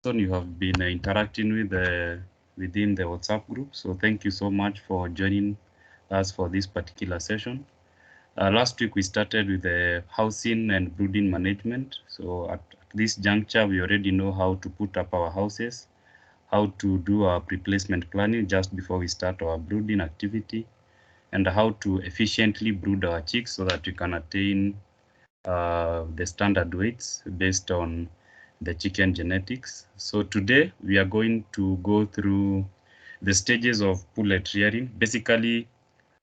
You have been interacting with within the WhatsApp group. So thank you so much for joining us for this particular session. Last week we started with the housing and brooding management. So at this juncture, we already know how to put up our houses, how to do our pre-placement planning just before we start our brooding activity, and how to efficiently brood our chicks so that we can attain the standard weights based on the chicken genetics. So today we are going to go through the stages of pullet rearing, basically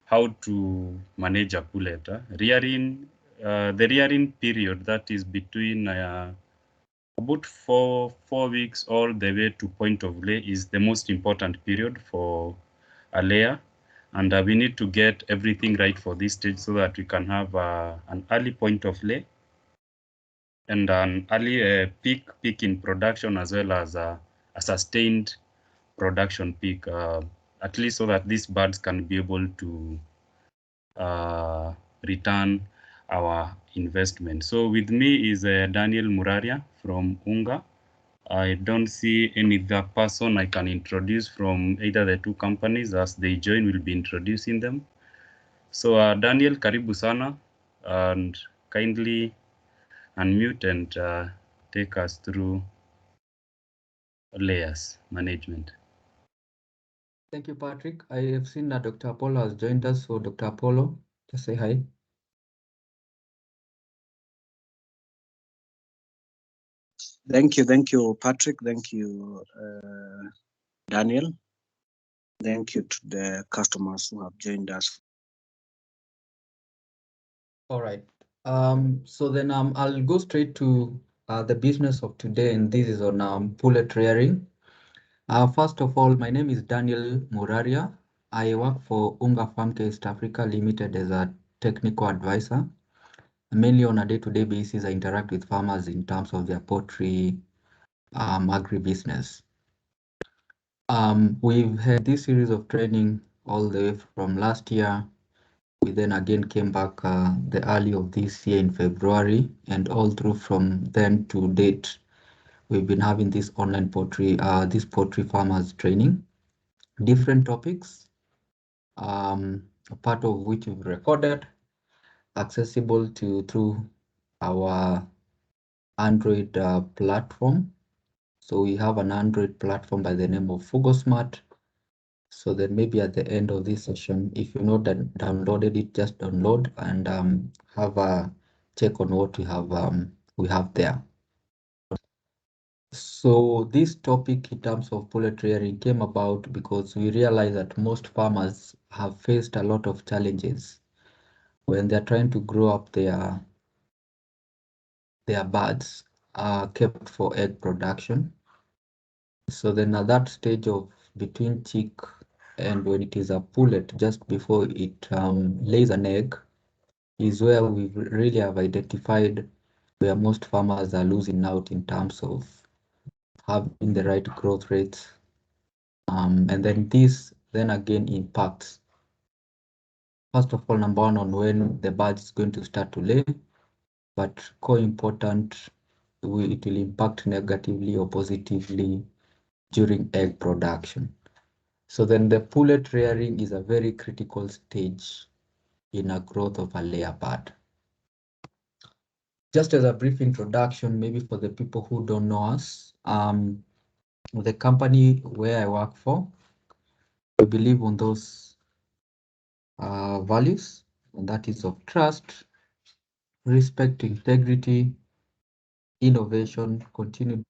how to manage a pullet. Rearing, the rearing period that is between about four weeks all the way to point of lay is the most important period for a layer. And we need to get everything right for this stage so that we can have an early point of lay and an early peak in production, as well as a sustained production peak, at least so that these birds can be able to return our investment. So with me is Daniel Muraria from Unga. I don't see any other person I can introduce from either the two companies. As they join, we'll be introducing them. So Daniel, karibu sana, and kindly unmute and take us through layers management. Thank you, Patrick. I have seen that Dr. Apollo has joined us. So, Dr. Apollo, just say hi. Thank you, Patrick. Thank you, Daniel. Thank you to the customers who have joined us. All right. So then I'll go straight to the business of today, and this is on pullet rearing. First of all, my name is Daniel Muraria. I work for Unga Farmcare East Africa Limited as a technical advisor. Mainly on a day-to-day basis, I interact with farmers in terms of their poultry agribusiness. We've had this series of training all the way from last year. We then again came back the early of this year in February, and all through from then to date, we've been having this online poultry, this poultry farmers training, different topics, a part of which we've recorded, accessible through our Android platform. So we have an Android platform by the name of Fugosmart. So then maybe at the end of this session, if you've not downloaded it, just download and have a check on what we have there. So this topic in terms of pullet rearing came about because we realized that most farmers have faced a lot of challenges when they're trying to grow up their birds kept for egg production. So then at that stage of between chick and when it is a pullet, just before it lays an egg, is where we really have identified where most farmers are losing out in terms of having the right growth rates. And then this then again impacts, first of all, number one, on when the bird is going to start to lay, but core important, it will impact negatively or positively during egg production. So then the pullet rearing is a very critical stage in a growth of a layer bird. Just as a brief introduction, maybe for the people who don't know us, the company where I work for, we believe on those values, and that is of trust, respect, integrity, innovation, continued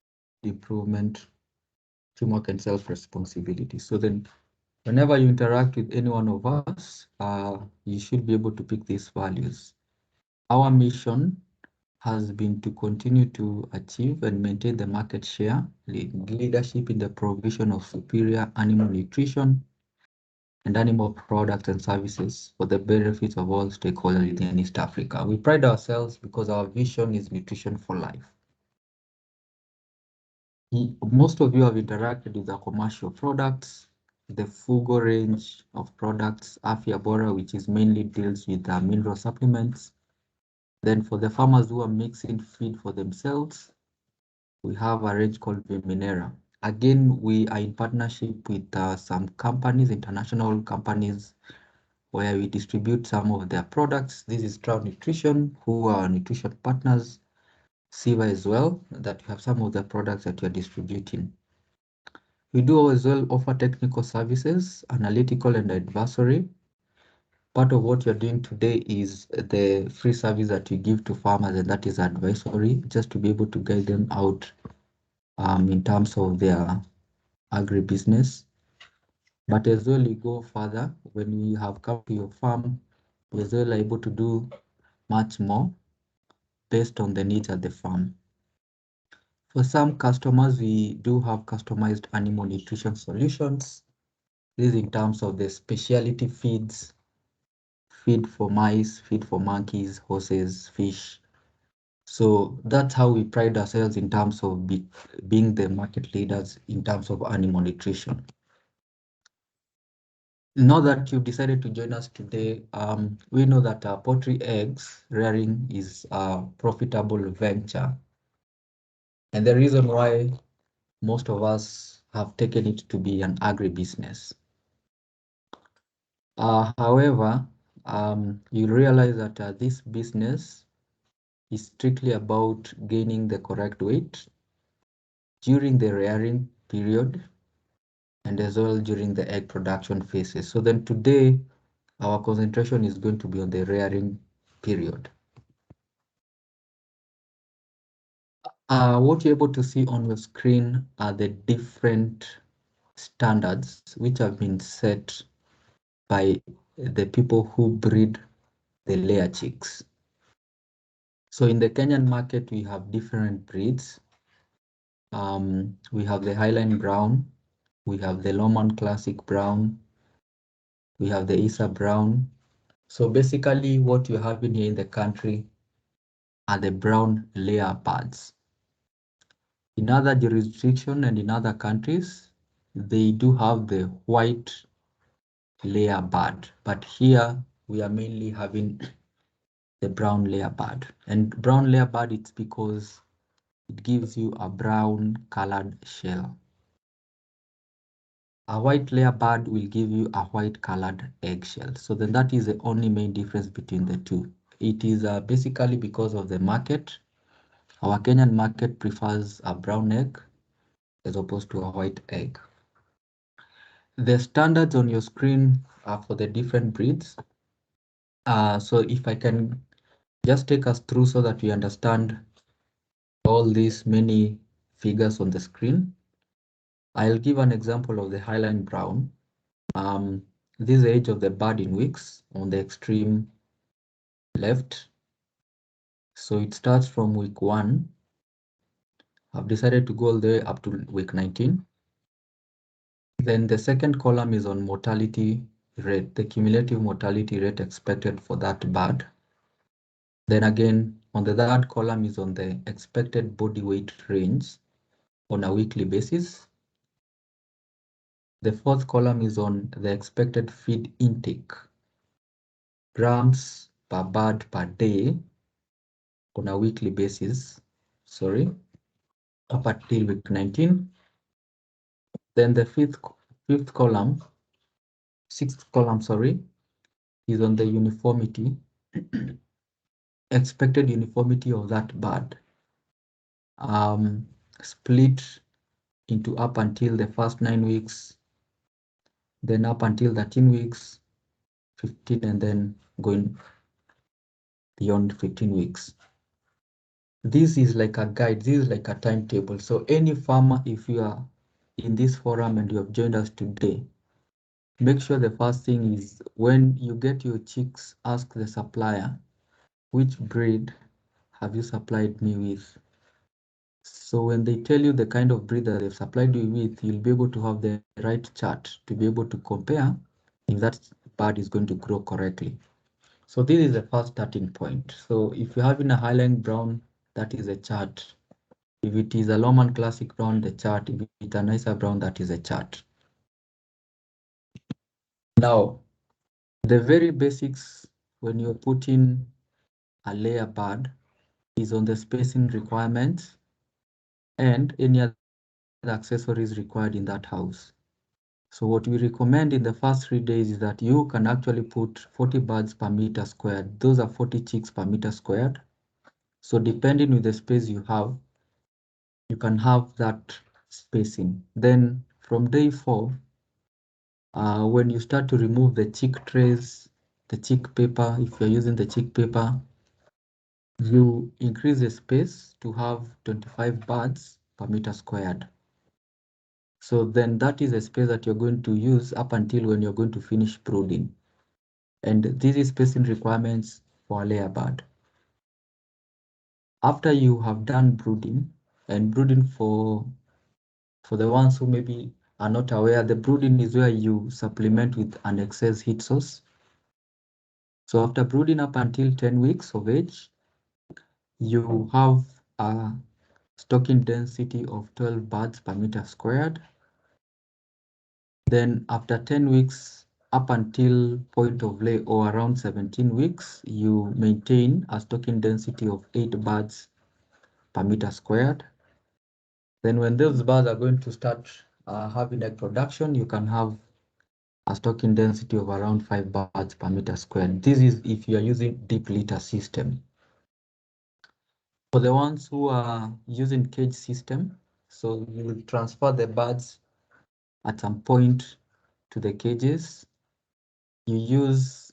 improvement, teamwork, and self-responsibility. So then whenever you interact with any one of us, you should be able to pick these values. Our mission has been to continue to achieve and maintain the market share, leadership in the provision of superior animal nutrition and animal products and services for the benefit of all stakeholders within East Africa. We pride ourselves because our vision is nutrition for life. Most of you have interacted with the commercial products, the Fugo range of products, Afya Bora, which is mainly deals with mineral supplements. Then for the farmers who are mixing feed for themselves, we have a range called Viminera. Again, we are in partnership with some companies, international companies, where we distribute some of their products. This is Trout Nutrition, who are nutrition partners. Siva as well, that you have some of the products that you are distributing. We do as well offer technical services, analytical and advisory. Part of what you're doing today is the free service that you give to farmers, and that is advisory, just to be able to guide them out in terms of their agribusiness. But as well, you go further. When we have come to your farm, we're as well able to do much more based on the needs at the farm. For some customers, we do have customized animal nutrition solutions. This is in terms of the specialty feeds, feed for mice, feed for monkeys, horses, fish. So that's how we pride ourselves in terms of being the market leaders in terms of animal nutrition. Now that you've decided to join us today, we know that poultry eggs rearing is a profitable venture. And the reason why most of us have taken it to be an agribusiness. However, you realize that this business is strictly about gaining the correct weight during the rearing period and as well during the egg production phases. So then today, our concentration is going to be on the rearing period. What you're able to see on your screen are the different standards which have been set by the people who breed the layer chicks. So in the Kenyan market, we have different breeds. We have the Highline Brown, we have the Lomond Classic Brown, we have the Isa Brown. So basically what you're having here in the country are the brown layer birds. In other jurisdictions and in other countries, they do have the white layer bird, but here we are mainly having the brown layer bird. And brown layer bird, it's because it gives you a brown colored shell. A white layer bird will give you a white colored eggshell. So then that is the only main difference between the two. It is basically because of the market. Our Kenyan market prefers a brown egg as opposed to a white egg. The standards on your screen are for the different breeds. So if I can just take us through so that we understand all these many figures on the screen. I'll give an example of the Highline Brown. This is the age of the bird in weeks on the extreme left. So it starts from week 1. I've decided to go all the way up to week 19. Then the second column is on mortality rate, the cumulative mortality rate expected for that bird. Then again, on the third column is on the expected body weight range on a weekly basis. The fourth column is on the expected feed intake, grams per bird per day on a weekly basis, up until week 19. Then the sixth column, is on the uniformity, expected uniformity of that bird, split into up until the first 9 weeks, then up until 13 weeks, 15, and then going beyond 15 weeks. This is like a guide, this is like a timetable. So any farmer, if you are in this forum and you have joined us today, make sure the first thing is when you get your chicks, ask the supplier, which breed have you supplied me with? So when they tell you the kind of breed that they've supplied you with, you'll be able to have the right chart to be able to compare if that bird is going to grow correctly. So this is the first starting point. So if you're having a Highline Brown, that is a chart. If it is a Lomond Classic Brown, the chart. If it's a Isa Brown, that is a chart. Now, the very basics when you're putting a layer bird is on the spacing requirements and any other accessories required in that house. So what we recommend in the first 3 days is that you can actually put 40 birds per meter squared. Those are 40 chicks per meter squared. So depending with the space you have, you can have that spacing. Then from day 4, when you start to remove the chick trays, the chick paper, if you're using the chick paper, you increase the space to have 25 birds per meter squared. So then that is a space that you're going to use up until when you're going to finish brooding. And this is spacing requirements for a layer bird. After you have done brooding, and brooding for the ones who maybe are not aware, the brooding is where you supplement with an excess heat source. So after brooding up until 10 weeks of age, you have a stocking density of 12 birds per meter squared. Then after 10 weeks up until point of lay, or around 17 weeks, you maintain a stocking density of 8 birds per meter squared. Then when those birds are going to start having egg production, you can have a stocking density of around 5 birds per meter squared. This is if you are using deep litter system. For the ones who are using cage system, so you will transfer the birds at some point to the cages. You use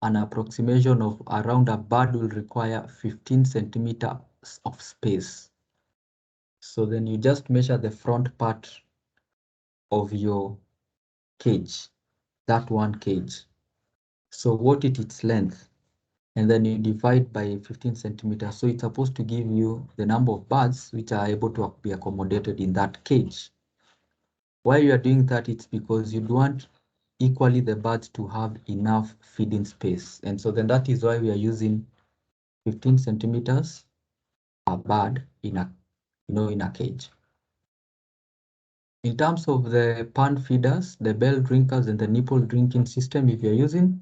an approximation of around a bird will require 15 centimeters of space. So then you just measure the front part of your cage, that one cage. So what is its length? And then you divide by 15 centimeters. So it's supposed to give you the number of birds which are able to be accommodated in that cage. Why you are doing that, it's because you want equally the birds to have enough feeding space. And so then that is why we are using 15 centimeters per bird in a cage. In terms of the pan feeders, the bell drinkers and the nipple drinking system, if you're using,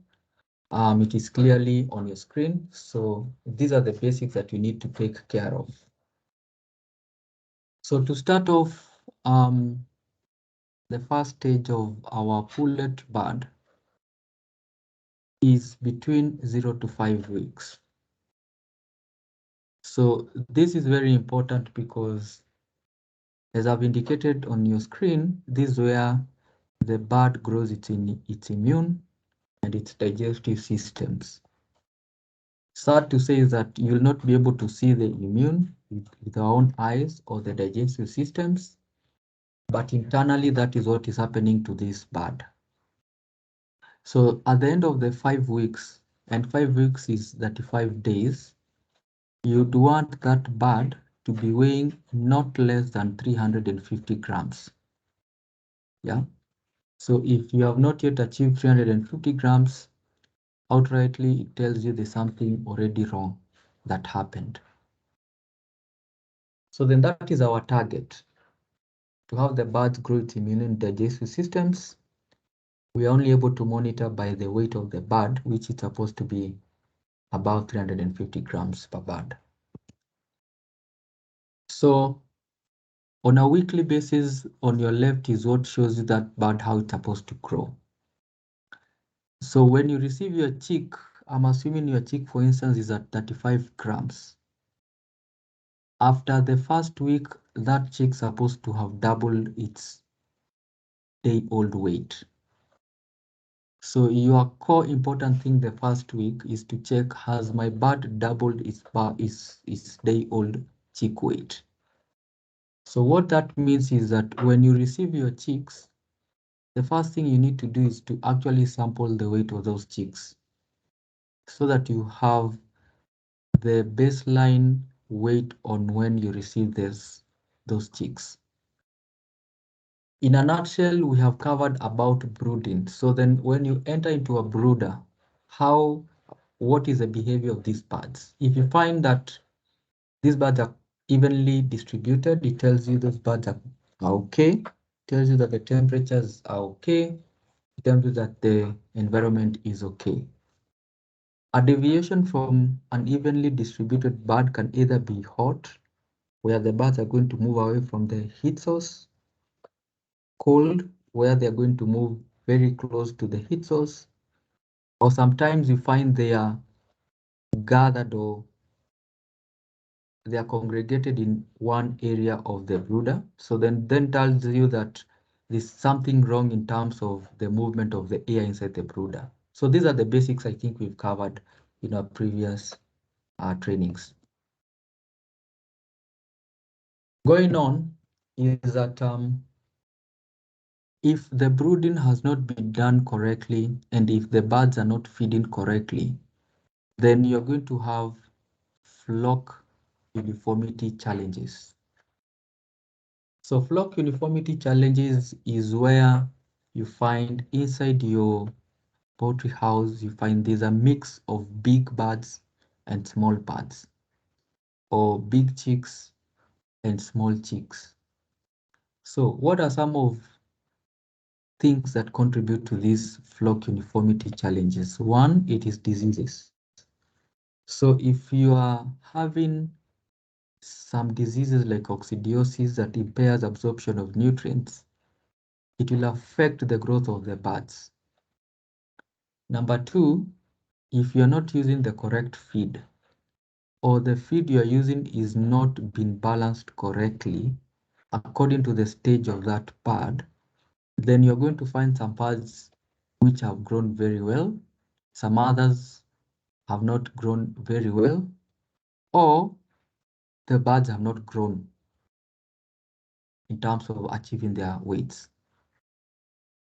it is clearly on your screen. So these are the basics that you need to take care of. So to start off, the first stage of our pullet bird is between 0 to 5 weeks. So this is very important because, as I've indicated on your screen, this is where the bird grows its immune and its digestive systems. Sad to say is that you'll not be able to see the immune with our own eyes or the digestive systems, but internally that is what is happening to this bird. So at the end of the 5 weeks, and 5 weeks is 35 days, you'd want that bird to be weighing not less than 350 grams. Yeah. So if you have not yet achieved 350 grams, outrightly it tells you there's something already wrong that happened. So then that is our target, to have the birds grow its immune and digestive systems. We are only able to monitor by the weight of the bird, which is supposed to be about 350 grams per bird. So on a weekly basis, on your left is what shows you that bird, how it's supposed to grow. So when you receive your chick, I'm assuming your chick, for instance, is at 35 grams. After the first week, that chick's supposed to have doubled its day-old weight. So your core important thing the first week is to check, has my bird doubled its day-old chick weight? So what that means is that when you receive your chicks, the first thing you need to do is to actually sample the weight of those chicks so that you have the baseline weight on when you receive those chicks. In a nutshell, we have covered about brooding. So then when you enter into a brooder, what is the behavior of these birds? If you find that these birds are evenly distributed, it tells you those birds are okay. It tells you that the temperatures are okay. It tells you that the environment is okay. A deviation from an evenly distributed bird can either be hot where the birds are going to move away from the heat source. Cold, where they're going to move very close to the heat source. Or sometimes you find they are gathered or they are congregated in one area of the brooder. So then tells you that there's something wrong in terms of the movement of the air inside the brooder. So these are the basics I think we've covered in our previous trainings. Going on is that if the brooding has not been done correctly and if the birds are not feeding correctly, then you're going to have flock uniformity challenges. So flock uniformity challenges is where you find inside your poultry house, you find there's a mix of big birds and small birds, or big chicks and small chicks. So what are some of things that contribute to these flock uniformity challenges? One, it is diseases. So if you are having some diseases like coccidiosis that impairs absorption of nutrients, it will affect the growth of the birds. Number two, if you're not using the correct feed, or the feed you're using is not being balanced correctly according to the stage of that bird, then you're going to find some birds which have grown very well, some others have not grown very well, or the birds have not grown in terms of achieving their weights.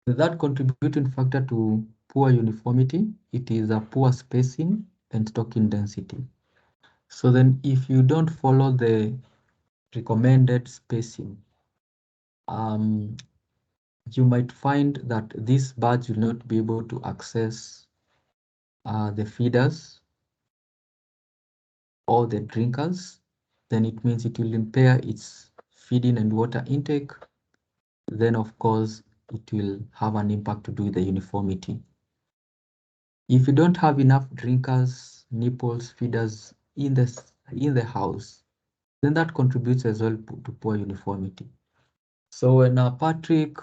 That contributing factor to poor uniformity, it is a poor spacing and stocking density. So then if you don't follow the recommended spacing, you might find that these birds will not be able to access the feeders or the drinkers. Then it means it will impair its feeding and water intake. Then of course, it will have an impact to do with the uniformity. If you don't have enough drinkers, nipples, feeders in the house, then that contributes as well to poor uniformity. So when Patrick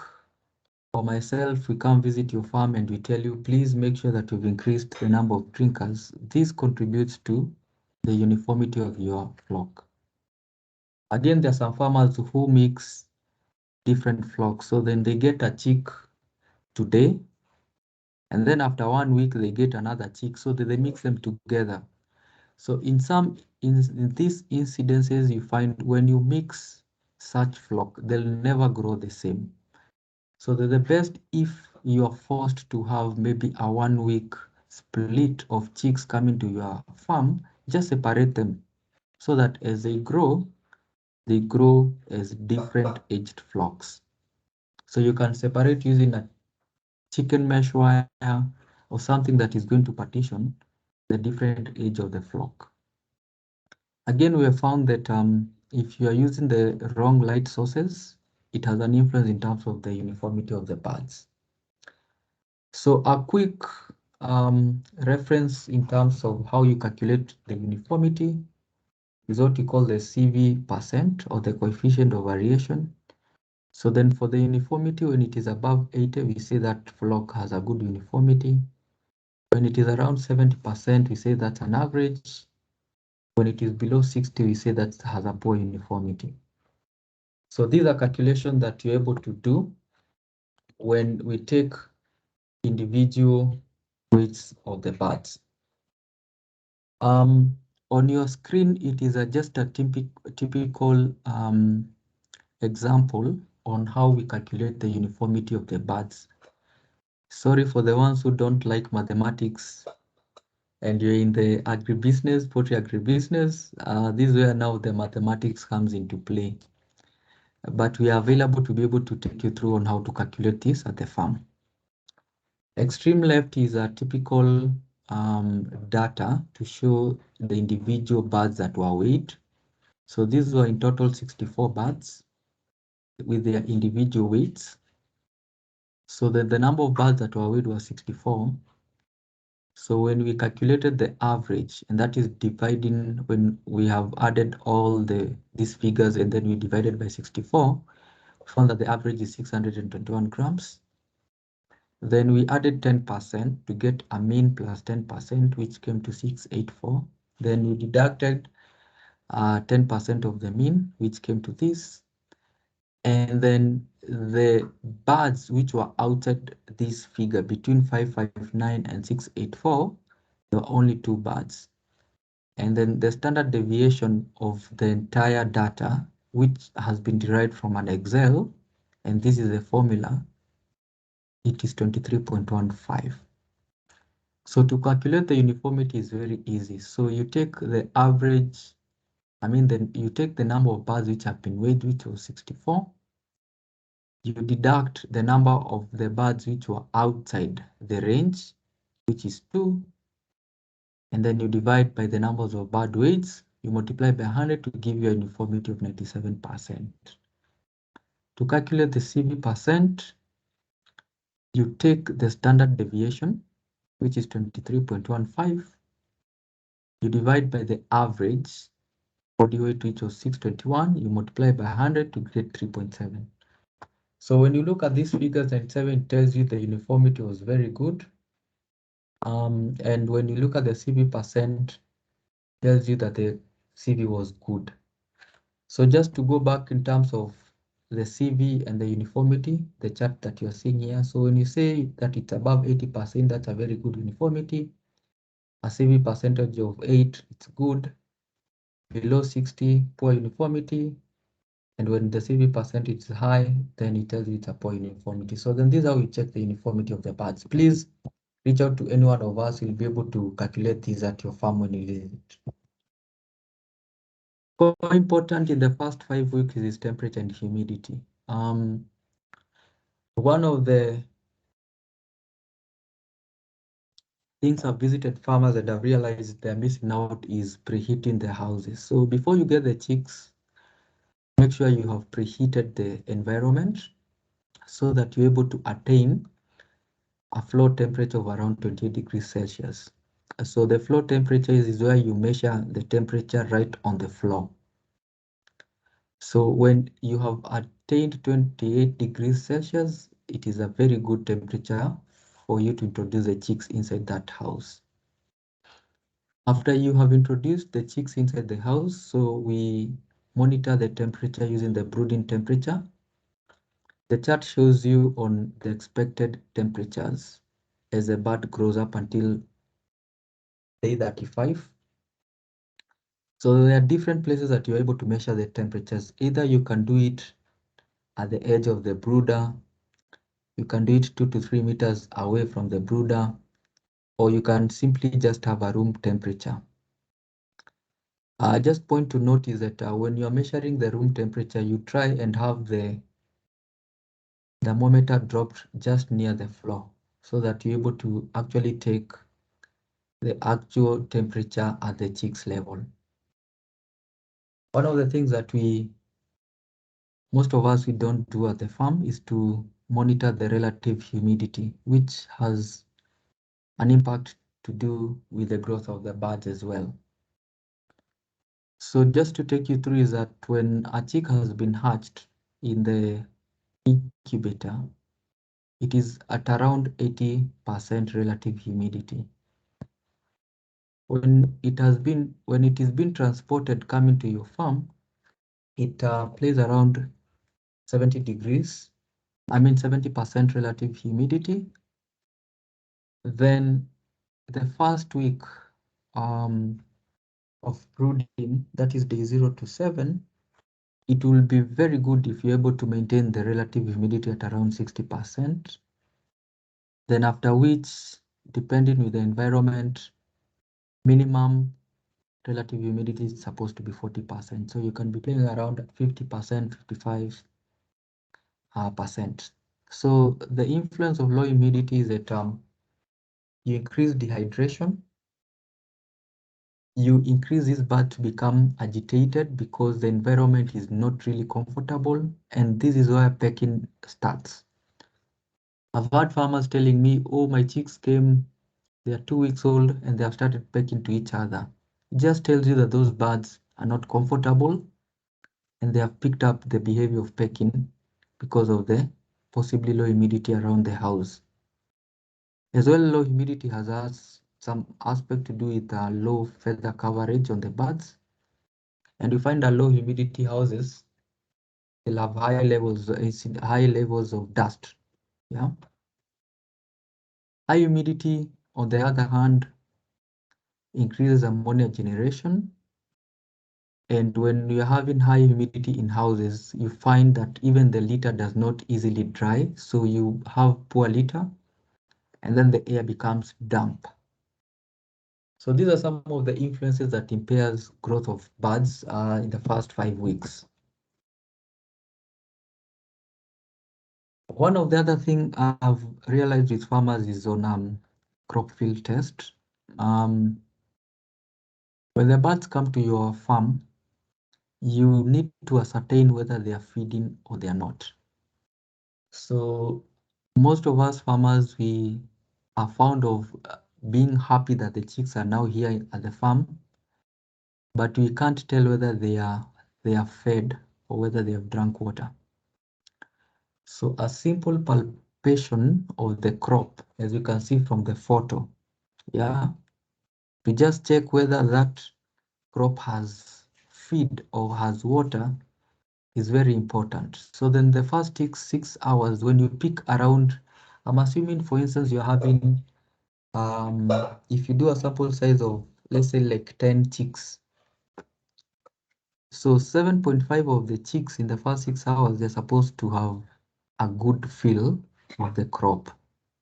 or myself, we come visit your farm and we tell you, please make sure that you've increased the number of drinkers, this contributes to the uniformity of your flock. Again, there are some farmers who mix different flocks. So then they get a chick today, and then after 1 week, they get another chick. So they mix them together. So in these incidences, you find when you mix such flock, they'll never grow the same. So the best if you are forced to have maybe a 1 week split of chicks coming to your farm, just separate them so that as they grow as different aged flocks. So you can separate using a chicken mesh wire or something that is going to partition the different age of the flock. Again, we have found that if you are using the wrong light sources, it has an influence in terms of the uniformity of the birds. So a quick reference in terms of how you calculate the uniformity is what you call the CV% or the coefficient of variation. So then for the uniformity, when it is above 80, we say that flock has a good uniformity. When it is around 70%, we say that's an average. When it is below 60, we say that has a poor uniformity. So these are calculations that you're able to do when we take individual weights of the birds. On your screen, it is just a typical example on how we calculate the uniformity of the birds. Sorry for the ones who don't like mathematics and you're in the agribusiness, poultry agribusiness. This is where now the mathematics comes into play. But we are available to be able to take you through on how to calculate this at the farm. Extreme left is a typical data to show the individual birds that were weighed. So these were in total 64 birds with their individual weights. So the number of birds that were weighed was 64. So when we calculated the average, and that is dividing when we have added all these figures and then we divided by 64, found that the average is 621 grams. Then we added 10% to get a mean plus 10%, which came to 684. Then we deducted 10% of the mean, which came to this. And then the birds which were outside this figure between 559 and 684, there were only 2 birds. And then the standard deviation of the entire data, which has been derived from an Excel, and this is the formula, it is 23.15. So to calculate the uniformity is very easy. So you take the average, then you take the number of birds which have been weighed, which was 64. You deduct the number of the birds which were outside the range, which is 2. And then you divide by the numbers of bird weights. You multiply by 100 to give you a uniformity of 97%. To calculate the CV%, you take the standard deviation, which is 23.15. You divide by the average body weight, which was 621. You multiply by 100 to get 3.7. So when you look at these figures, 97 tells you the uniformity was very good. And when you look at the CV%, tells you that the CV was good. So just to go back in terms of the CV and the uniformity, the chart that you're seeing here. So when you say that it's above 80%, that's a very good uniformity. A CV percentage of 8, it's good. Below 60, poor uniformity. And when the CV percentage is high, then it tells you it's a poor uniformity. So then this is how we check the uniformity of the birds. Please reach out to any one of us. We'll be able to calculate this at your farm when you visit. More important in the first 5 weeks is temperature and humidity. One of the things I've visited farmers that I've realized they're missing out is preheating the houses. So before you get the chicks, make sure you have preheated the environment so that you're able to attain a floor temperature of around 28 degrees Celsius. So the floor temperature is where you measure the temperature right on the floor. So when you have attained 28 degrees Celsius, it is a very good temperature for you to introduce the chicks inside that house. After you have introduced the chicks inside the house, so we monitor the temperature using the brooding temperature. The chart shows you on the expected temperatures as the bird grows up until day 35. So there are different places that you're able to measure the temperatures. Either you can do it at the edge of the brooder, you can do it 2 to 3 meters away from the brooder, or you can simply just have a room temperature. Just point to note is that when you're measuring the room temperature, you try and have the thermometer dropped just near the floor so that you're able to actually take the actual temperature at the chicks level. One of the things that most of us we don't do at the farm is to monitor the relative humidity, which has an impact to do with the growth of the birds as well. So just to take you through is that when a chick has been hatched in the incubator, it is at around 80% relative humidity. When it is being transported coming to your farm, it plays around 70 degrees. 70% relative humidity. Then the first week of brooding, that is day 0 to 7, it will be very good if you're able to maintain the relative humidity at around 60%. Then after which, depending with the environment, minimum relative humidity is supposed to be 40%. So you can be playing around 50%, 55%. So the influence of low humidity is that you increase dehydration. You increase this bird to become agitated because the environment is not really comfortable, and this is where pecking starts. I've had farmers telling me, oh, my chicks came They are 2 weeks old and they have started pecking to each other. It just tells you that those birds are not comfortable and they have picked up the behavior of pecking because of the possibly low humidity around the house. As well, low humidity has some aspect to do with low feather coverage on the birds. And you find that low humidity houses, they'll have high levels of dust. Yeah. High humidity, on the other hand, increases ammonia generation. And when you're having high humidity in houses, you find that even the litter does not easily dry. So you have poor litter, and then the air becomes damp. So these are some of the influences that impairs growth of birds in the first 5 weeks. One of the other thing I've realized with farmers is on crop field test. When the birds come to your farm, you need to ascertain whether they are feeding or they are not. So most of us farmers, we are fond of being happy that the chicks are now here at the farm, but we can't tell whether they are fed or whether they have drunk water. So a simple palpation of the crop, as you can see from the photo, yeah, we just check whether that crop has feed or has water is very important. So then the first 6 hours, when you pick around, I'm assuming, for instance, you're having, if you do a sample size of, let's say, like 10 chicks, so 7.5 of the chicks in the first 6 hours, they're supposed to have a good feel of the crop.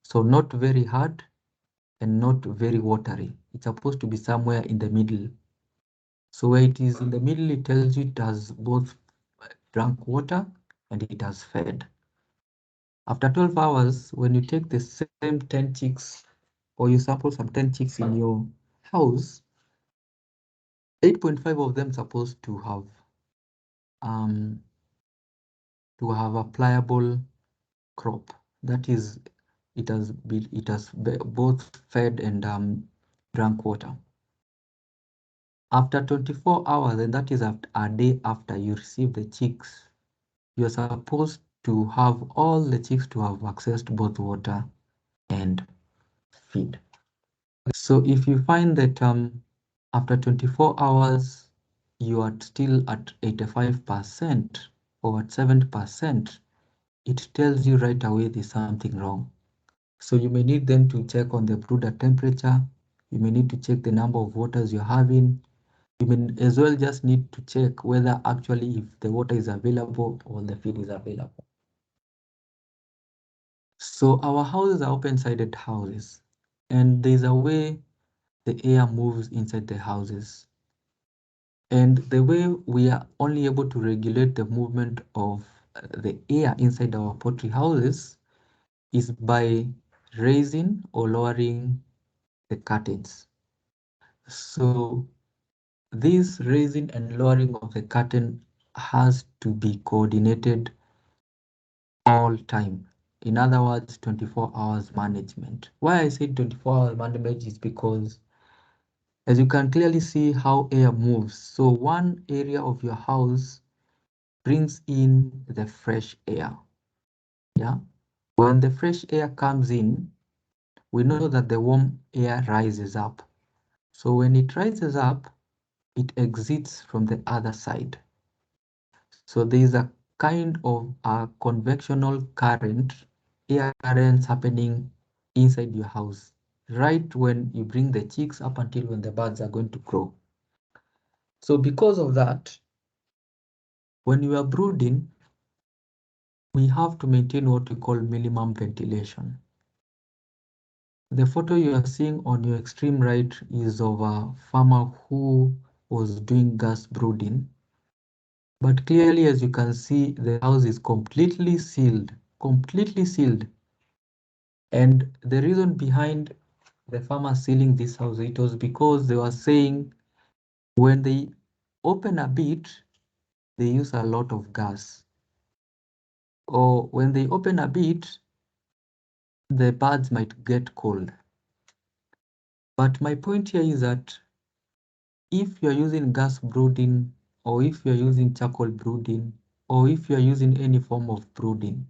So not very hard and not very watery. It's supposed to be somewhere in the middle. So where it is in the middle, it tells you it has both drunk water and it has fed. After 12 hours, when you take the same 10 chicks or you sample some 10 chicks in your house, 8.5 of them supposed to have a pliable crop. That is, it has both fed and drank water. After 24 hours, and that is after a day after you receive the chicks, you're supposed to have all the chicks to have accessed both water and feed. So if you find that after 24 hours, you are still at 85% or at 70%, it tells you right away there's something wrong. So you may need then to check on the brooder temperature. You may need to check the number of waters you're having. You may as well just need to check whether actually if the water is available or the feed is available. So our houses are open-sided houses, and there's a way the air moves inside the houses. And the way we are only able to regulate the movement of the air inside our poultry houses is by raising or lowering the curtains. So this raising and lowering of the curtain has to be coordinated all time. In other words, 24 hours management. Why I say 24 hours management is because as you can clearly see how air moves. So one area of your house brings in the fresh air. Yeah. When the fresh air comes in, we know that the warm air rises up. So when it rises up, it exits from the other side. So there is a kind of a convectional current, air currents happening inside your house, right when you bring the chicks up until when the birds are going to grow. So because of that, when you are brooding, we have to maintain what we call minimum ventilation. The photo you are seeing on your extreme right is of a farmer who was doing gas brooding. But clearly, as you can see, the house is completely sealed. And the reason behind the farmer sealing this house, it was because they were saying when they open a bit, they use a lot of gas. Or when they open a bit, the birds might get cold. But my point here is that if you're using gas brooding, or if you're using charcoal brooding, or if you're using any form of brooding,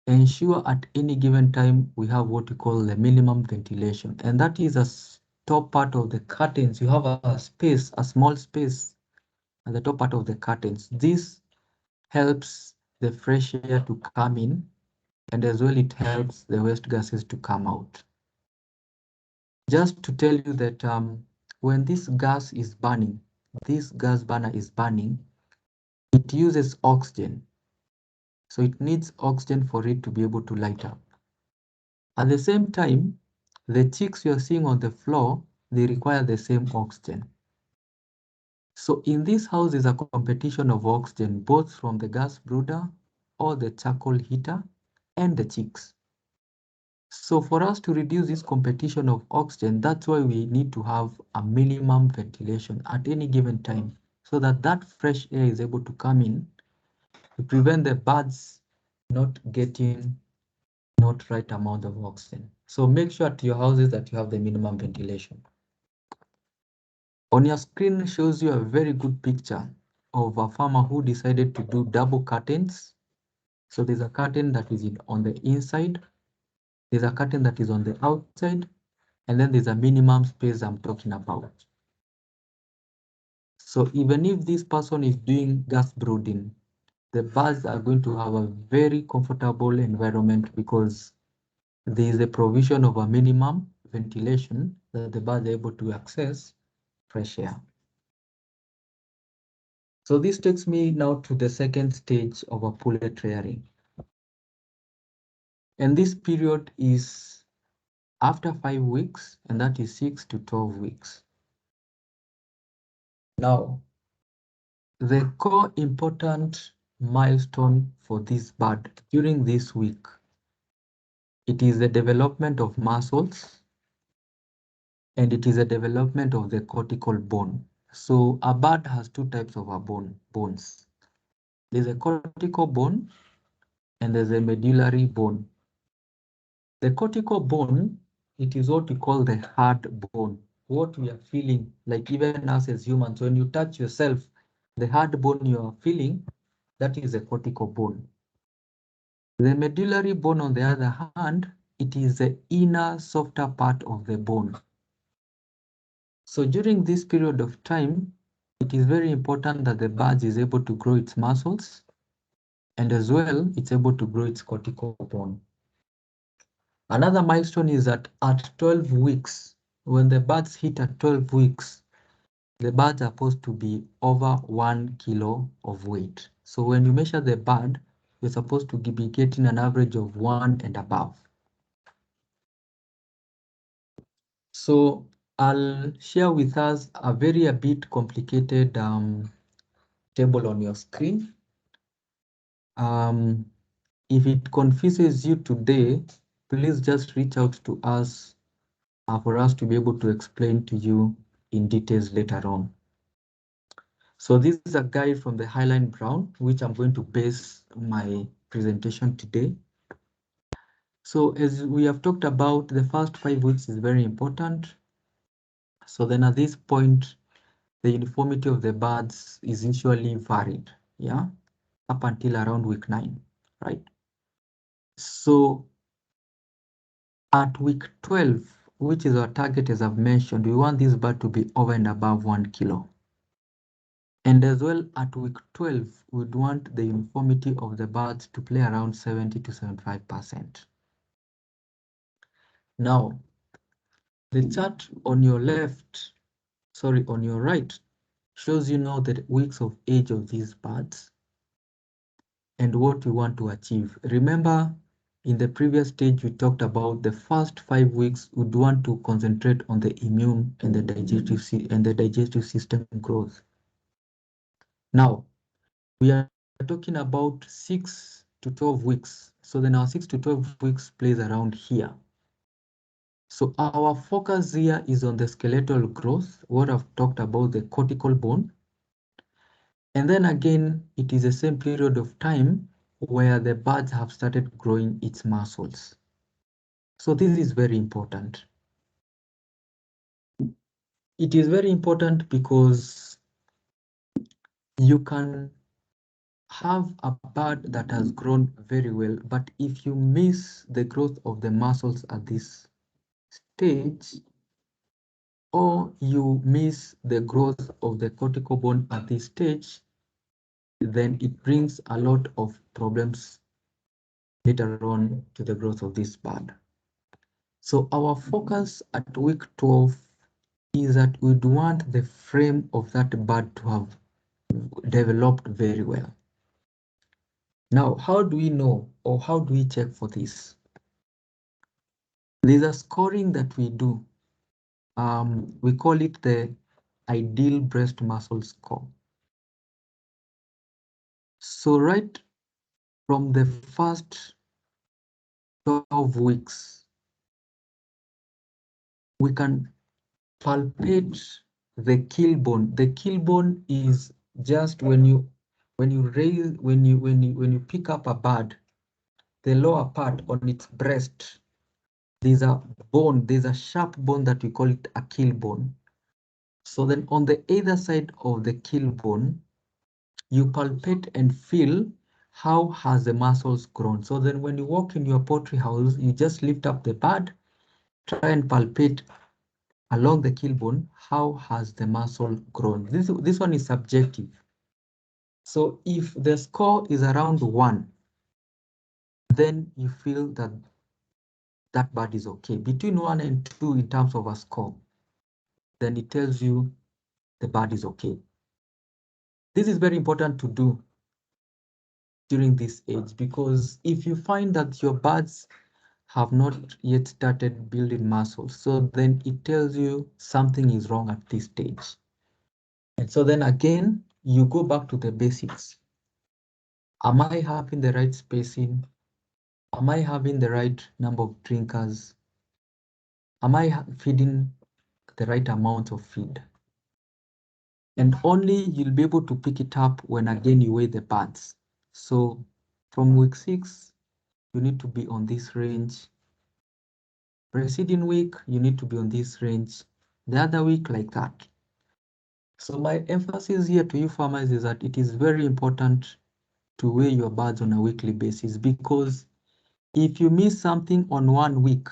ensure at any given time we have what we call the minimum ventilation, and that is a top part of the curtains. You have a space, a small space at the top part of the curtains. This helps the fresh air to come in, and as well it helps the waste gases to come out. Just to tell you that when this gas is burning, this gas burner is burning, it uses oxygen. So it needs oxygen for it to be able to light up. At the same time, the chicks you're seeing on the floor, they require the same oxygen. So in this house is a competition of oxygen, both from the gas brooder or the charcoal heater and the chicks. So for us to reduce this competition of oxygen, that's why we need to have a minimum ventilation at any given time, so that that fresh air is able to come in to prevent the birds not getting not right amount of oxygen. So make sure at your houses that you have the minimum ventilation. On your screen shows you a very good picture of a farmer who decided to do double curtains. So there's a curtain that is on the inside, there's a curtain that is on the outside, and then there's a minimum space I'm talking about. So even if this person is doing gas brooding, the birds are going to have a very comfortable environment because there is a provision of a minimum ventilation that the birds are able to access fresh air. So this takes me now to the second stage of a pullet rearing. And this period is after 5 weeks, and that is 6 to 12 weeks. Now, the core important milestone for this bird during this week, it is the development of muscles, and it is a development of the cortical bone. So a bird has two types of bones. There's a cortical bone and there's a medullary bone. The cortical bone, it is what we call the hard bone. What we are feeling, like even us as humans, when you touch yourself, the hard bone you are feeling, that is a cortical bone. The medullary bone, on the other hand, it is the inner, softer part of the bone. So during this period of time, it is very important that the bird is able to grow its muscles, and as well, it's able to grow its cortical bone. Another milestone is that at 12 weeks, when the birds hit at 12 weeks, the birds are supposed to be over 1 kilo of weight. So when you measure the bird, you're supposed to be getting an average of 1 and above. So I'll share with us a bit complicated table on your screen. If it confuses you today, please just reach out to us for us to be able to explain to you in details later on. So this is a guide from the Highline Brown, which I'm going to base my presentation today. So as we have talked about, the first 5 weeks is very important. So then at this point, the uniformity of the birds is usually varied, yeah, up until around week 9, right? So at week 12, which is our target, as I've mentioned, we want this bird to be over and above 1 kilo. And as well, at week 12, we'd want the uniformity of the birds to play around 70 to 75%. Now, the chart on your on your right, shows you now the weeks of age of these birds and what we want to achieve. Remember, in the previous stage, we talked about the first 5 weeks, we'd want to concentrate on the immune and the digestive system growth. Now, we are talking about 6 to 12 weeks. So then our 6 to 12 weeks plays around here. So our focus here is on the skeletal growth, what I've talked about, the cortical bone. And then again, it is the same period of time where the birds have started growing its muscles. So this is very important. It is very important because you can have a bird that has grown very well, but if you miss the growth of the muscles at this stage, or you miss the growth of the cortical bone at this stage, then it brings a lot of problems later on to the growth of this bird. So our focus at week 12 is that we'd want the frame of that bird to have developed very well. Now, how do we know, or how do we check for this? There's a scoring that we do. We call it the ideal breast muscle score. So right from the first 12 weeks, we can palpate the keel bone. The keel bone is just when you pick up a bird, the lower part on its breast, there's a bone, there's a sharp bone that we call it a keel bone. So then on the either side of the keel bone, you palpate and feel how has the muscles grown. So then when you walk in your poultry house, you just lift up the bird, try and palpate along the keel bone, how has the muscle grown? This one is subjective. So if the score is around 1, then you feel that that bird is okay. Between 1 and 2 in terms of a score, then it tells you the bird is okay. This is very important to do during this age, because if you find that your birds have not yet started building muscles, so then it tells you something is wrong at this stage. And so then again, you go back to the basics. Am I having the right spacing? Am I having the right number of drinkers? Am I feeding the right amount of feed? And only you'll be able to pick it up when again you weigh the birds. So from week 6, you need to be on this range. Preceding week, you need to be on this range. The other week, like that. So my emphasis here to you farmers is that it is very important to weigh your birds on a weekly basis, because if you miss something on 1 week,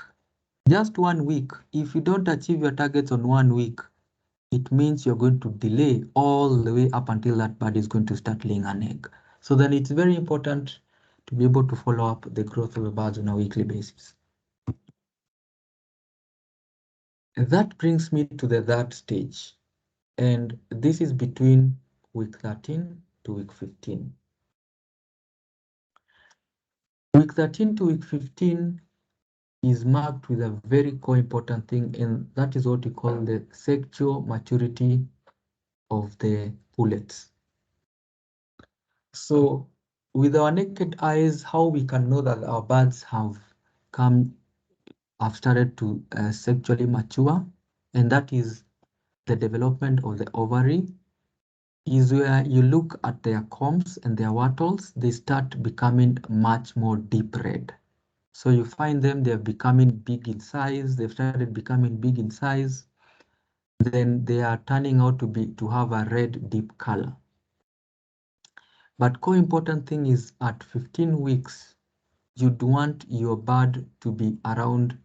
just 1 week, if you don't achieve your targets on 1 week, it means you're going to delay all the way up until that bird is going to start laying an egg. So then it's very important to be able to follow up the growth of the birds on a weekly basis. And that brings me to the third stage. And this is between week 13 to week 15. Week 13 to week 15 is marked with a very important thing, and that is what we call the sexual maturity of the pullets. So with our naked eyes, how we can know that our birds have started to sexually mature, and that is the development of the ovary, is where you look at their combs and their wattles, they start becoming much more deep red. So you find them, they're becoming big in size, they've started becoming big in size, then they are turning out to have a red deep color. But core important thing is at 15 weeks, you'd want your bird to be around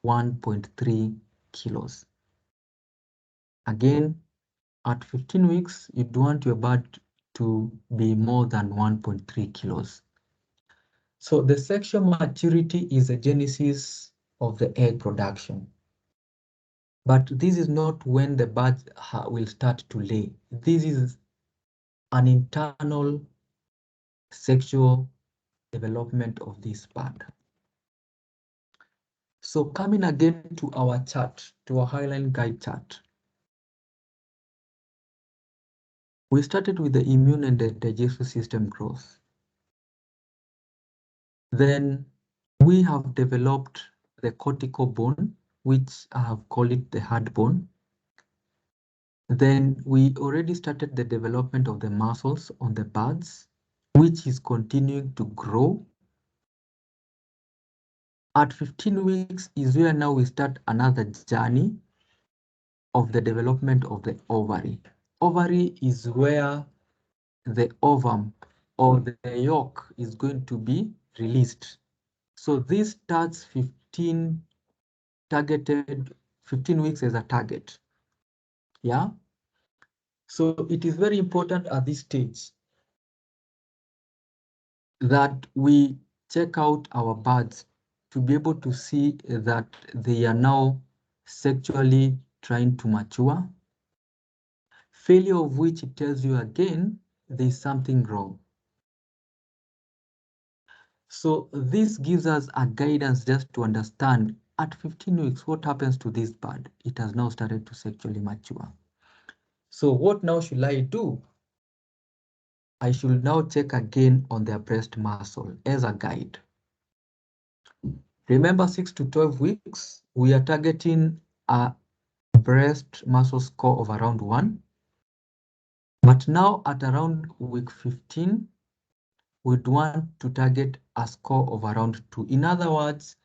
1.3 kilos. Again, at 15 weeks, you'd want your bird to be more than 1.3 kilos. So the sexual maturity is the genesis of the egg production. But this is not when the bird will start to lay. This is an internal sexual development of this bird. So coming again to our chart, to our Highline Guide chart. We started with the immune and the digestive system growth. Then we have developed the cortical bone, which I have called it the hard bone. Then we already started the development of the muscles on the birds, which is continuing to grow. At 15 weeks is where now we start another journey of the development of the ovary. Ovary is where the ovum or the yolk is going to be released. So this starts 15 weeks as a target. Yeah. So it is very important at this stage that we check out our birds to be able to see that they are now sexually trying to mature. Failure of which it tells you again, there's something wrong. So this gives us a guidance just to understand at 15 weeks, what happens to this bird? It has now started to sexually mature. So what now should I do? I should now check again on their breast muscle as a guide. Remember, 6 to 12 weeks, we are targeting a breast muscle score of around 1. But now at around week 15, we'd want to target a score of around 2. In other words,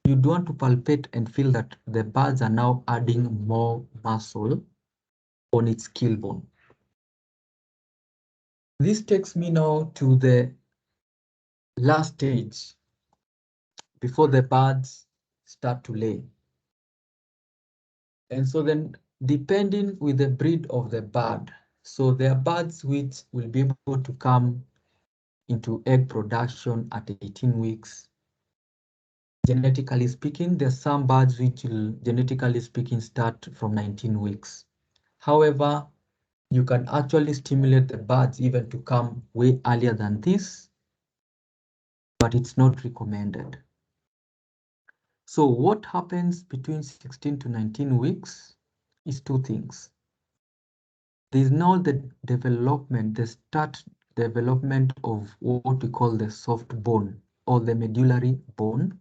you'd want to palpate and feel that the birds are now adding more muscle on its keel bone. This takes me now to the last stage before the birds start to lay. And so then, depending with the breed of the bird, so there are birds which will be able to come into egg production at 18 weeks. Genetically speaking, there are some birds which will, genetically speaking, start from 19 weeks. However, you can actually stimulate the birds even to come way earlier than this, but it's not recommended. So what happens between 16 to 19 weeks is 2 things. There's now the development, the start development of what we call the soft bone or the medullary bone.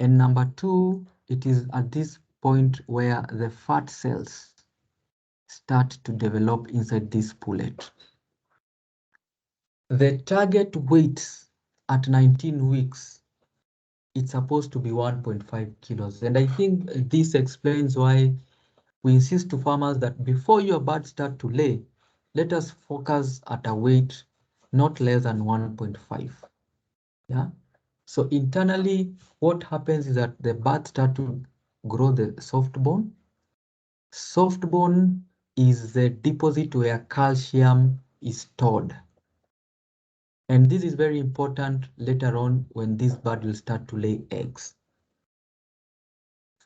And number 2, it is at this point where the fat cells start to develop inside this pullet. The target weight at 19 weeks, it's supposed to be 1.5 kilos. And I think this explains why we insist to farmers that before your birds start to lay, let us focus at a weight not less than 1.5. Yeah. So internally, what happens is that the birds start to grow the soft bone. Soft bone is the deposit where calcium is stored. And this is very important later on when this bird will start to lay eggs.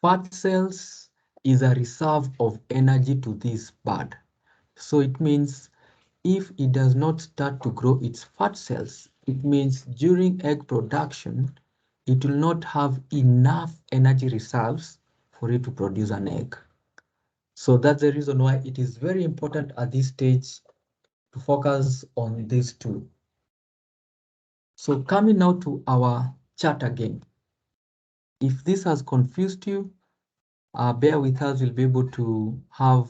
Fat cells is a reserve of energy to this bird. So it means if it does not start to grow its fat cells, it means during egg production, it will not have enough energy reserves for it to produce an egg. So that's the reason why it is very important at this stage to focus on these two. So coming now to our chart again. If this has confused you, bear with us, we'll be able to have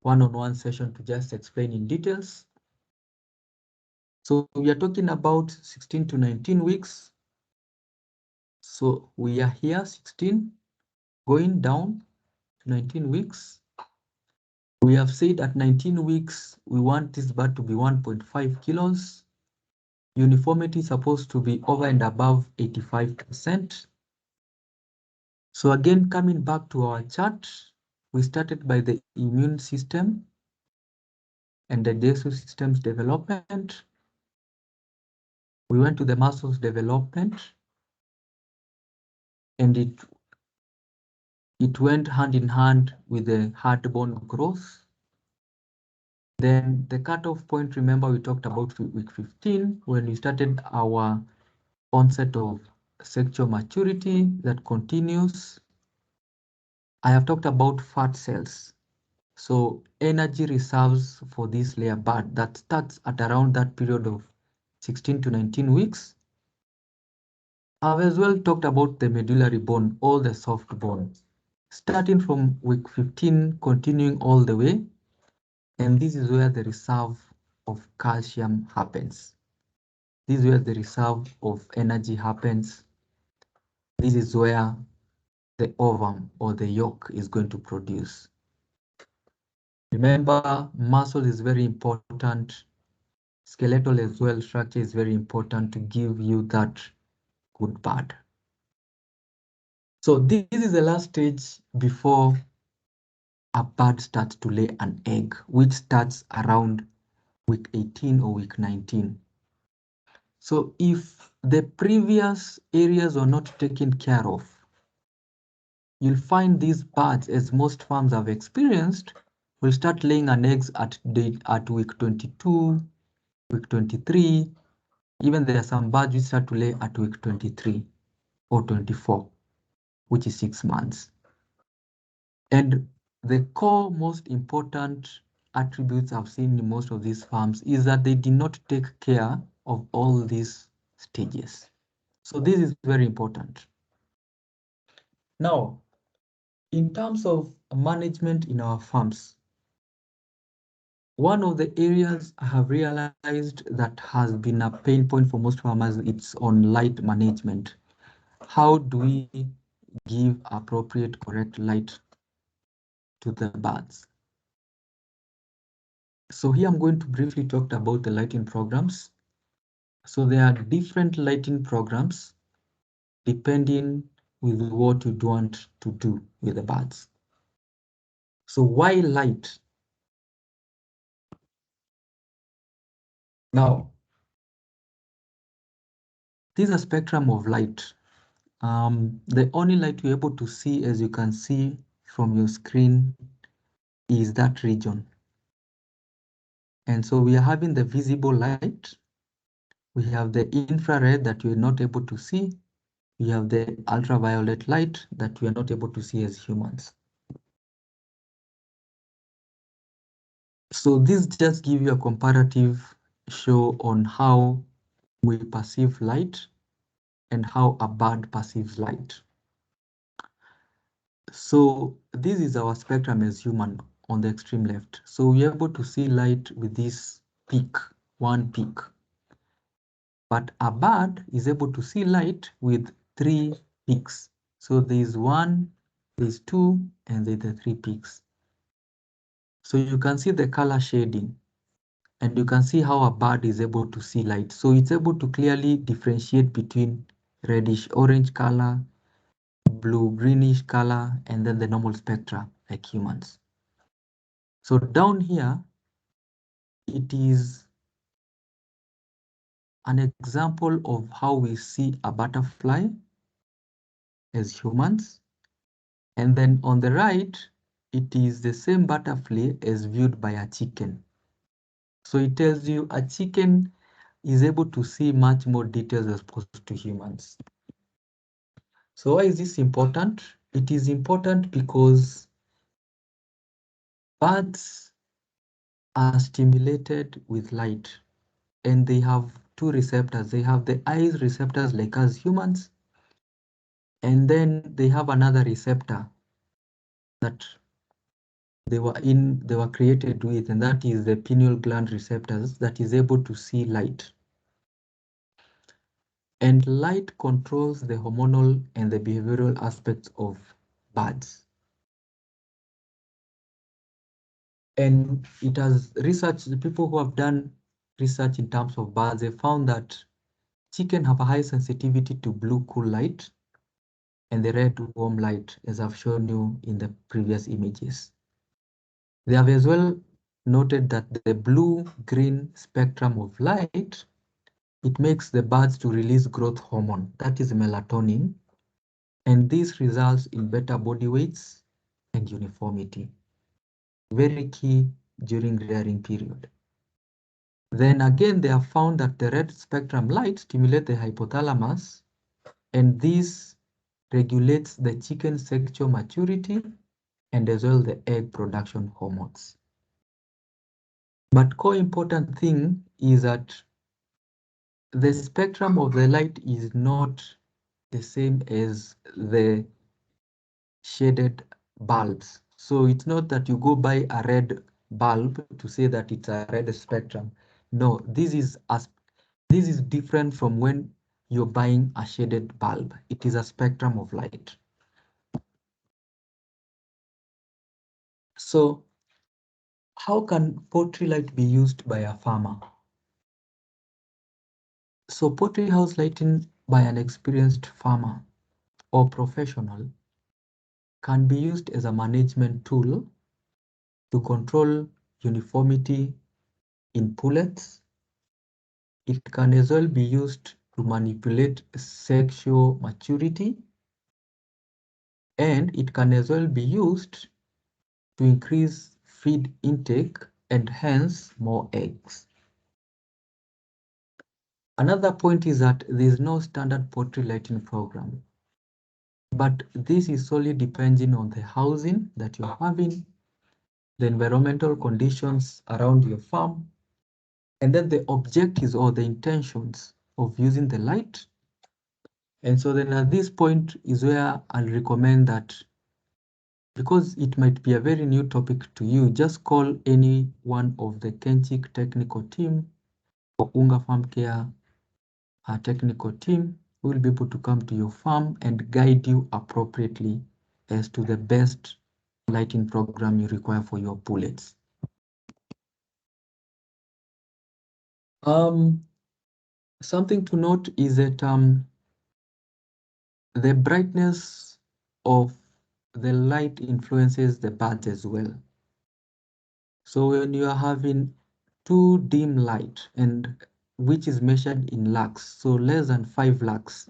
one-on-one session to just explain in details. So we are talking about 16 to 19 weeks. So we are here 16 going down to 19 weeks. We have said at 19 weeks, we want this bird to be 1.5 kilos. Uniformity is supposed to be over and above 85%. So again, coming back to our chart, we started by the immune system and the digestive system's development. We went to the muscles development, and it went hand in hand with the hard bone growth. Then the cutoff point, remember we talked about week 15 when we started our onset of sexual maturity that continues. I have talked about fat cells. So energy reserves for this layer bird that starts at around that period of 16 to 19 weeks. I've as well talked about the medullary bone or the soft bone, starting from week 15, continuing all the way. And this is where the reserve of calcium happens. This is where the reserve of energy happens. This is where the ovum or the yolk is going to produce. Remember, muscle is very important. Skeletal as well, structure is very important to give you that good bird. So this is the last stage before a bird starts to lay an egg, which starts around week 18 or week 19. So if the previous areas are not taken care of, you'll find these birds, as most farms have experienced, will start laying an eggs at week 22, week 23. Even there are some birds which start to lay at week 23 or 24, which is 6 months. And the core most important attributes I've seen in most of these farms is that they did not take care of all these stages. So this is very important. Now, in terms of management in our farms, one of the areas I have realized that has been a pain point for most farmers, it's on light management. How do we give appropriate, correct light to the birds? So here I'm going to briefly talk about the lighting programs. So there are different lighting programs depending with what you want to do with the birds. So why light? Now, this is a spectrum of light. The only light you're able to see, as you can see from your screen, is that region. And so we are having the visible light. We have the infrared that you're not able to see. We have the ultraviolet light that we are not able to see as humans. So this just gives you a comparative show on how we perceive light and how a bird perceives light. So this is our spectrum as human on the extreme left. So we're able to see light with this peak, one peak. But a bird is able to see light with 3 peaks. So there's 1, there's 2, and there's the 3 peaks. So you can see the color shading, and you can see how a bird is able to see light. So it's able to clearly differentiate between reddish orange color, blue greenish color, and then the normal spectra like humans. So down here, it is an example of how we see a butterfly as humans. And then on the right, it is the same butterfly as viewed by a chicken. So it tells you a chicken is able to see much more details as opposed to humans. So why is this important? It is important because birds are stimulated with light, and they have 2 receptors. They have the eyes receptors like us humans, and then they have another receptor that they were created with, and that is the pineal gland receptors that is able to see light. And light controls the hormonal and the behavioral aspects of birds. And it has research, the people who have done research in terms of birds, they found that chicken have a high sensitivity to blue cool light and the red warm light, as I've shown you in the previous images. They have as well noted that the blue-green spectrum of light, it makes the birds to release growth hormone, that is melatonin, and this results in better body weights and uniformity. Very key during rearing period. Then again, they have found that the red spectrum light stimulates the hypothalamus, and this regulates the chicken's sexual maturity and as well the egg production hormones. But core important thing is that the spectrum of the light is not the same as the shaded bulbs. So it's not that you go buy a red bulb to say that it's a red spectrum. No, this is different from when you're buying a shaded bulb. It is a spectrum of light. So how can poultry light be used by a farmer? So poultry house lighting by an experienced farmer or professional can be used as a management tool to control uniformity in pullets. It can as well be used to manipulate sexual maturity, and it can as well be used to increase feed intake and hence more eggs. Another point is that there is no standard poultry lighting program, but this is solely depending on the housing that you're having, the environmental conditions around your farm, and then the objectives or the intentions of using the light. And so then at this point is where I'll recommend that, because it might be a very new topic to you, just call any one of the KENCHIC technical team or Unga Farm Care technical team who will be able to come to your farm and guide you appropriately as to the best lighting program you require for your pullets. Something to note is that the brightness of the light influences the birds as well. So when you are having too dim light, and which is measured in lux, so less than 5 lux,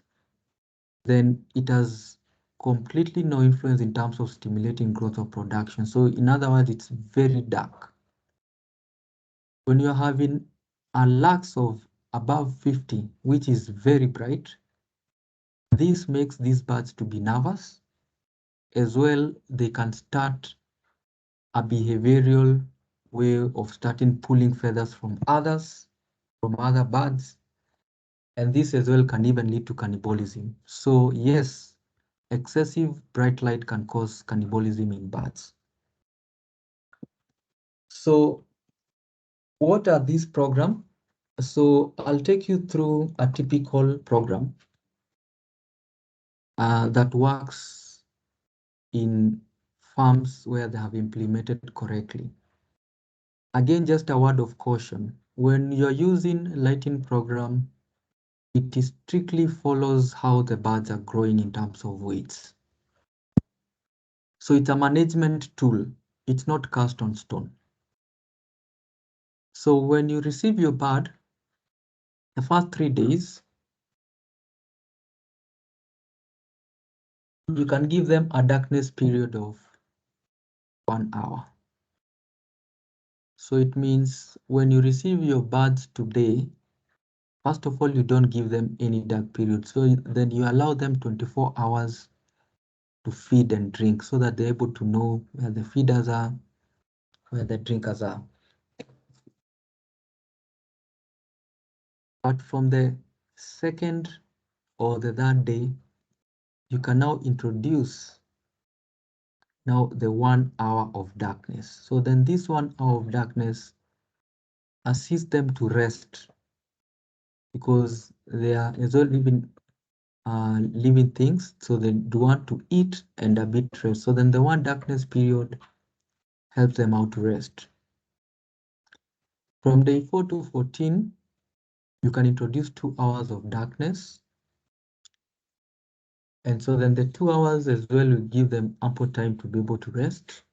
then it has completely no influence in terms of stimulating growth or production. So in other words, it's very dark. When you're having a lux of above 50, which is very bright, this makes these birds to be nervous. As well, they can start a behavioral way of starting pulling feathers from other birds. And this as well can even lead to cannibalism. So yes, excessive bright light can cause cannibalism in birds. So what are these programs? So I'll take you through a typical program that works in farms where they have implemented correctly. Again, just a word of caution. When you're using lighting program, it strictly follows how the birds are growing in terms of weights. So it's a management tool. It's not cast on stone. So when you receive your bird, the first 3 days, you can give them a darkness period of 1 hour. So it means when you receive your birds today, first of all, you don't give them any dark period. So then you allow them 24 hours to feed and drink so that they're able to know where the feeders are, where the drinkers are. But from the second or the third day, you can now introduce now the 1 hour of darkness. So then this 1 hour of darkness assists them to rest, because they are as well living things, so they do want to eat and a bit rest. So then the 1 darkness period helps them out to rest. From day 4 to 14, you can introduce 2 hours of darkness. And so then the 2 hours as well will give them ample time to be able to rest.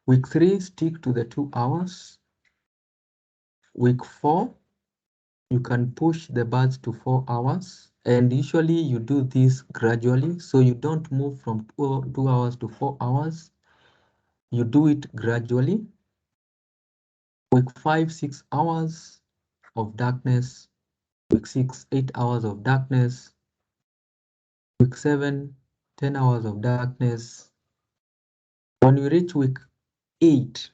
Week 3, stick to the 2 hours. Week 4, you can push the birds to 4 hours. And usually you do this gradually, so you don't move from 2 hours to 4 hours. You do it gradually. Week 5, 6 hours of darkness. Week 6, 8 hours of darkness. Week 7, 10 hours of darkness. When you reach week 8,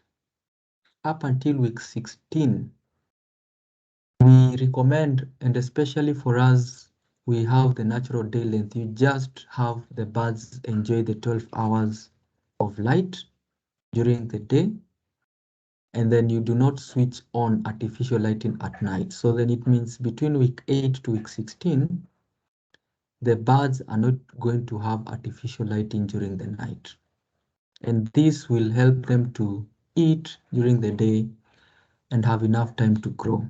up until week 16, we recommend, and especially for us, we have the natural day length. You just have the birds enjoy the 12 hours of light during the day, and then you do not switch on artificial lighting at night. So then it means between week 8 to week 16, the birds are not going to have artificial lighting during the night. and this will help them to eat during the day and have enough time to grow.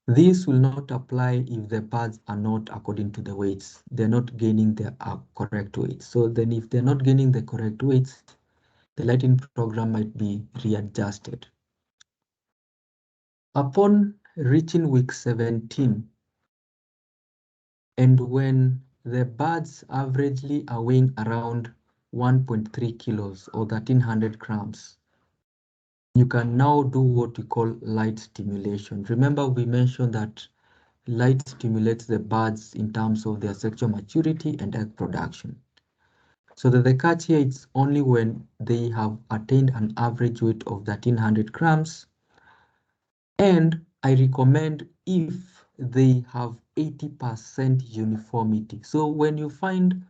This will not apply if the birds are not according to the weights. They're not gaining the correct weights. So then if they're not gaining the correct weights, the lighting program might be readjusted. Upon reaching week 17, and when the birds averagely are weighing around 1.3 kilos or 1300 grams, you can now do what we call light stimulation. Remember, we mentioned that light stimulates the birds in terms of their sexual maturity and egg production. So that the catch here is only when they have attained an average weight of 1300 grams. And I recommend if they have 80% uniformity. So when you find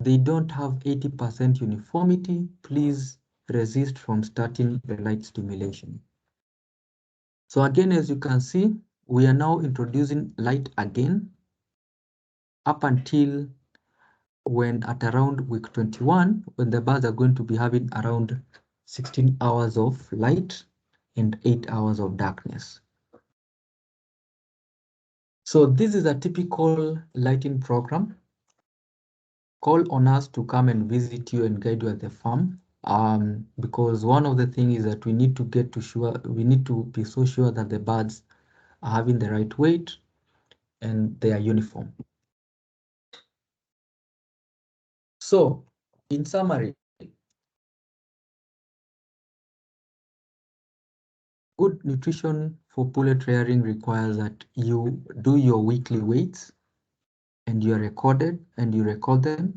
they don't have 80% uniformity, please resist from starting the light stimulation. So again, as you can see, we are now introducing light again up until when at around week 21, when the birds are going to be having around 16 hours of light and 8 hours of darkness. So this is a typical lighting program. Call on us to come and visit you and guide you at the farm. Because one of the things is that we need to be so sure that the birds are having the right weight and they are uniform. So in summary, good nutrition for pullet rearing requires that you do your weekly weights and you record them.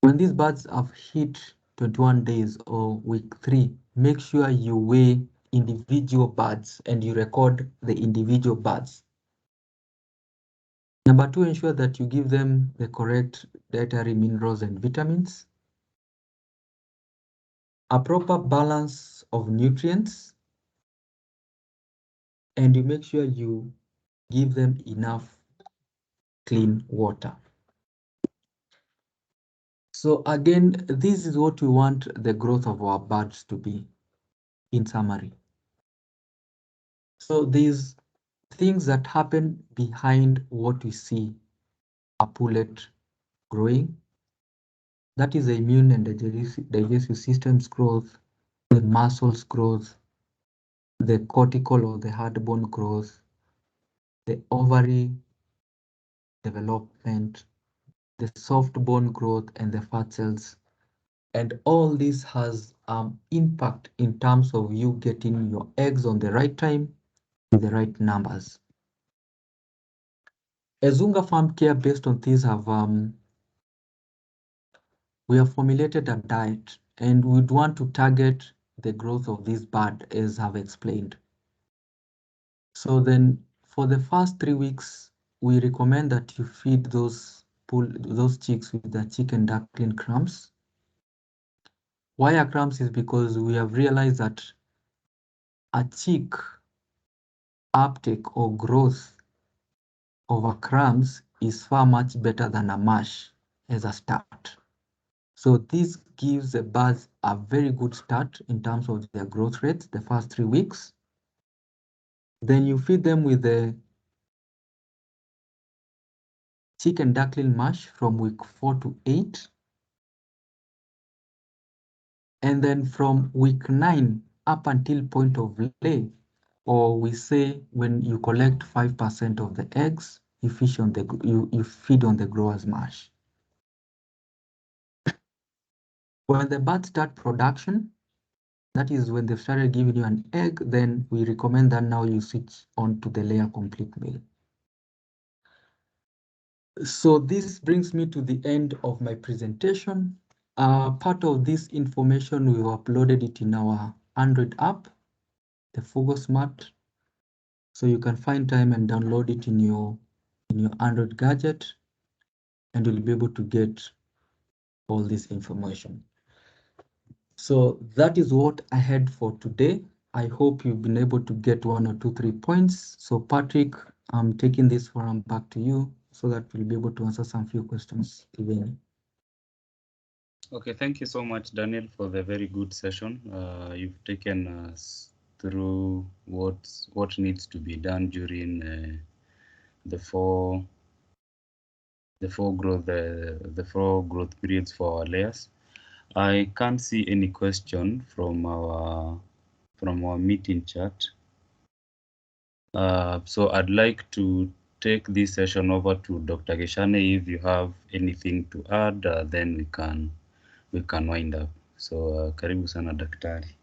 When these birds have hit 21 days or week 3, make sure you weigh individual birds and you record the individual birds. Number 2, ensure that you give them the correct dietary minerals and vitamins, a proper balance of nutrients, and you make sure you give them enough clean water. So again, this is what we want the growth of our birds to be, in summary. So these things that happen behind what we see a pullet growing, that is the immune and digestive system's growth, the muscles growth, the cortical or the hard bone growth, the ovary development, the soft bone growth, and the fat cells. And all this has impact in terms of you getting your eggs on the right time with the right numbers. As Unga Farm Care, based on this, we have formulated a diet and we'd want to target the growth of this bird, as I've explained. So then for the first 3 weeks, we recommend that you feed those chicks with the chicken duckling crumbs. Why are crumbs? Is because we have realized that a chick uptake or growth of a crumbs is far much better than a mash as a start. So this gives the birds a very good start in terms of their growth rates the first 3 weeks. Then you feed them with the chicken duckling mash from week 4 to 8. And then from week 9 up until point of lay, or we say when you collect 5% of the eggs, you feed on the grower's mash. When the birds start production, that is when they've started giving you an egg, then we recommend that now you switch on to the layer complete meal. So this brings me to the end of my presentation. Part of this information, we've uploaded it in our Android app, the Fugo Smart. So you can find time and download it in your Android gadget, and you'll be able to get all this information. So that is what I had for today. I hope you've been able to get 1 or 2, 3 points. So Patrick, I'm taking this forum back to you so that we'll be able to answer some few questions, if any. Okay, thank you so much, Daniel, for the very good session. You've taken us through what needs to be done during the four growth periods for our layers. I can't see any question from our meeting chat. So I'd like to take this session over to Dr. Geshane. If you have anything to add, then we can wind up. So karibu sana daktari.